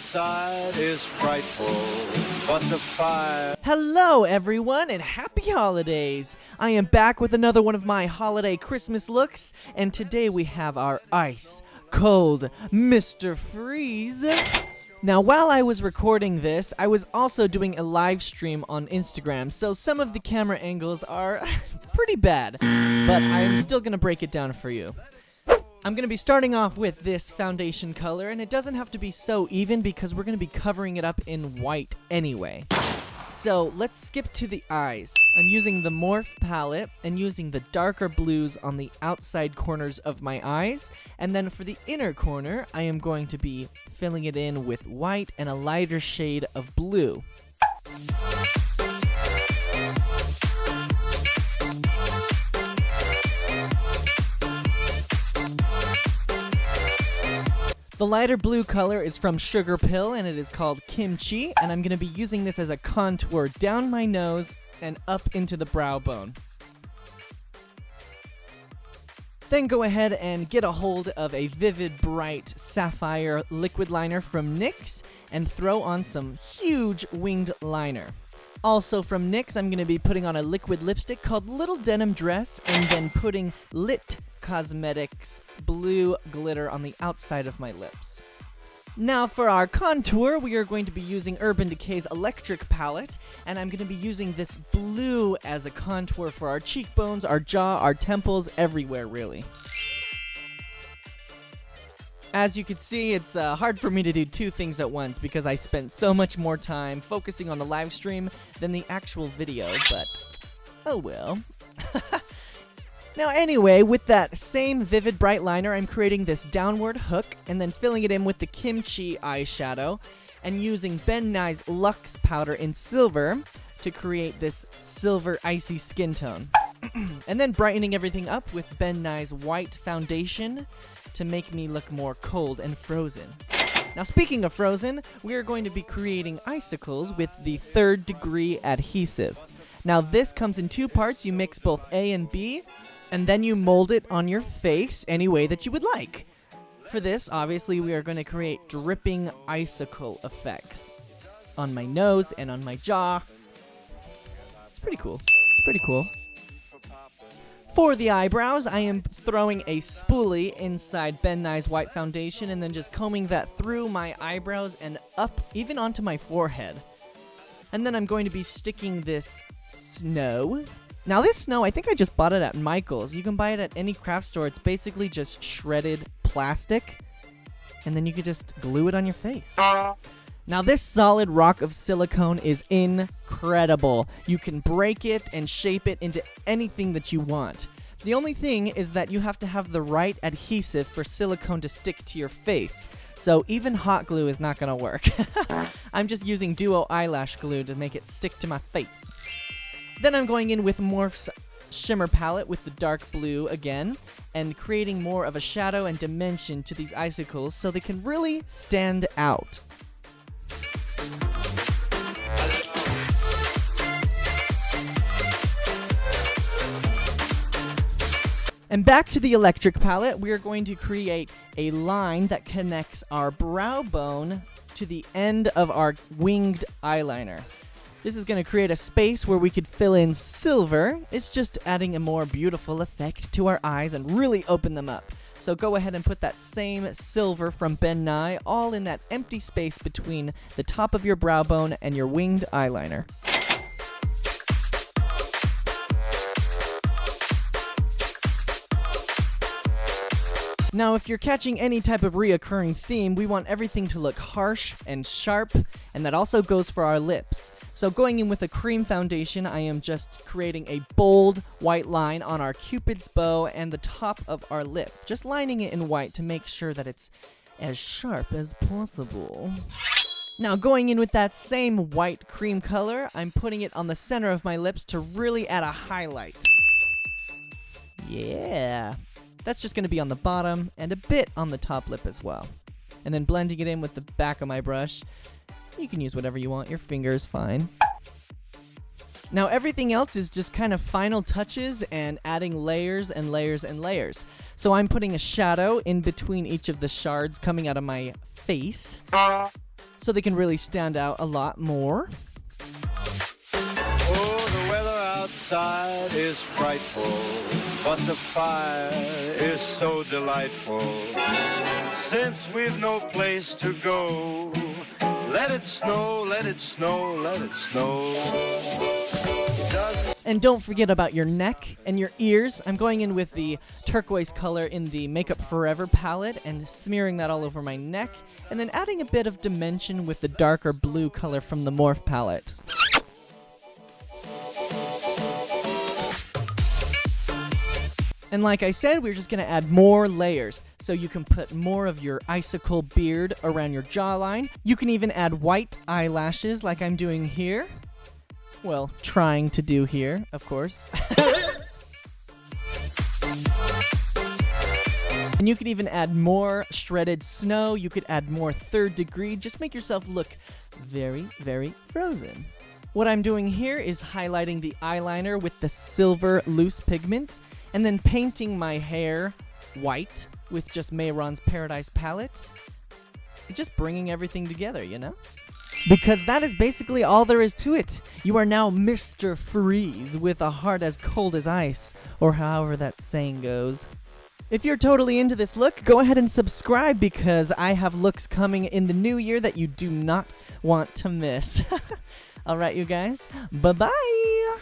outside is frightful, but the fire... Hello everyone and happy holidays! I am back with another one of my holiday Christmas looks, and today we have our ice cold Mr. Freeze. Now while I was recording this, I was also doing a live stream on Instagram, so some of the camera angles are pretty bad, but I'm still gonna break it down for you. I'm going to be starting off with this foundation color, and it doesn't have to be so even because we're going to be covering it up in white anyway. So let's skip to the eyes. I'm using the Morphe palette and using the darker blues on the outside corners of my eyes, and then for the inner corner, I am going to be filling it in with white and a lighter shade of blue. The lighter blue color is from Sugar Pill, and it is called Kimchi, and I'm going to be using this as a contour down my nose and up into the brow bone. Then go ahead and get a hold of a Vivid Bright Sapphire liquid liner from Nyx and throw on some huge winged liner. Also from Nyx, I'm going to be putting on a liquid lipstick called Little Denim Dress and then putting Lit Cosmetics blue glitter on the outside of my lips. Now for our contour, we are going to be using Urban Decay's Electric palette, and I'm going to be using this blue as a contour for our cheekbones, our jaw, our temples, everywhere really. As you can see, it's hard for me to do two things at once because I spent so much more time focusing on the live stream than the actual video, but oh well. Now anyway, with that same Vivid Bright liner, I'm creating this downward hook and then filling it in with the Kimchi eyeshadow and using Ben Nye's Luxe powder in silver to create this silver icy skin tone. And then brightening everything up with Ben Nye's white foundation to make me look more cold and frozen. Now speaking of frozen, we are going to be creating icicles with the 3rd degree adhesive. Now this comes in two parts. You mix both A and B, and then you mold it on your face any way that you would like. For this, obviously, we are going to create dripping icicle effects on my nose and on my jaw. It's pretty cool. It's pretty cool. For the eyebrows, I am throwing a spoolie inside Ben Nye's white foundation and then just combing that through my eyebrows and up even onto my forehead. And then I'm going to be sticking this snow. Now this snow, I think I just bought it at Michael's. You can buy it at any craft store. It's basically just shredded plastic, and then you can just glue it on your face. Now this solid rock of silicone is incredible. You can break it and shape it into anything that you want. The only thing is that you have to have the right adhesive for silicone to stick to your face. So even hot glue is not gonna work. I'm just using Duo eyelash glue to make it stick to my face. Then I'm going in with Morphe's Shimmer palette with the dark blue again, and creating more of a shadow and dimension to these icicles so they can really stand out. And back to the Electric palette, we are going to create a line that connects our brow bone to the end of our winged eyeliner. This is going to create a space where we could fill in silver. It's just adding a more beautiful effect to our eyes and really open them up. So go ahead and put that same silver from Ben Nye all in that empty space between the top of your brow bone and your winged eyeliner. Now, if you're catching any type of reoccurring theme, we want everything to look harsh and sharp, and that also goes for our lips. So going in with a cream foundation, I am just creating a bold white line on our Cupid's bow and the top of our lip. Just lining it in white to make sure that it's as sharp as possible. Now going in with that same white cream color, I'm putting it on the center of my lips to really add a highlight. Yeah. That's just going to be on the bottom and a bit on the top lip as well. And then blending it in with the back of my brush. You can use whatever you want. Your finger is fine. Now everything else is just kind of final touches and adding layers and layers and layers. So I'm putting a shadow in between each of the shards coming out of my face so they can really stand out a lot more. Oh, the weather outside is frightful, but the fire is so delightful. Since we've no place to go, let it snow, let it snow, let it snow. And don't forget about your neck and your ears. I'm going in with the turquoise color in the Makeup Forever palette and smearing that all over my neck, and then adding a bit of dimension with the darker blue color from the Morphe palette. And like I said, we're just going to add more layers. So you can put more of your icicle beard around your jawline. You can even add white eyelashes like I'm doing here. Well, trying to do here, of course. And you could even add more shredded snow. You could add more third degree. Just make yourself look very, very frozen. What I'm doing here is highlighting the eyeliner with the silver loose pigment, and then painting my hair white with just Mehron's Paradise palette. Just bringing everything together, you know? Because that is basically all there is to it. You are now Mr. Freeze with a heart as cold as ice, or however that saying goes. If you're totally into this look, go ahead and subscribe because I have looks coming in the new year that you do not want to miss. Alright, you guys. Bye-bye!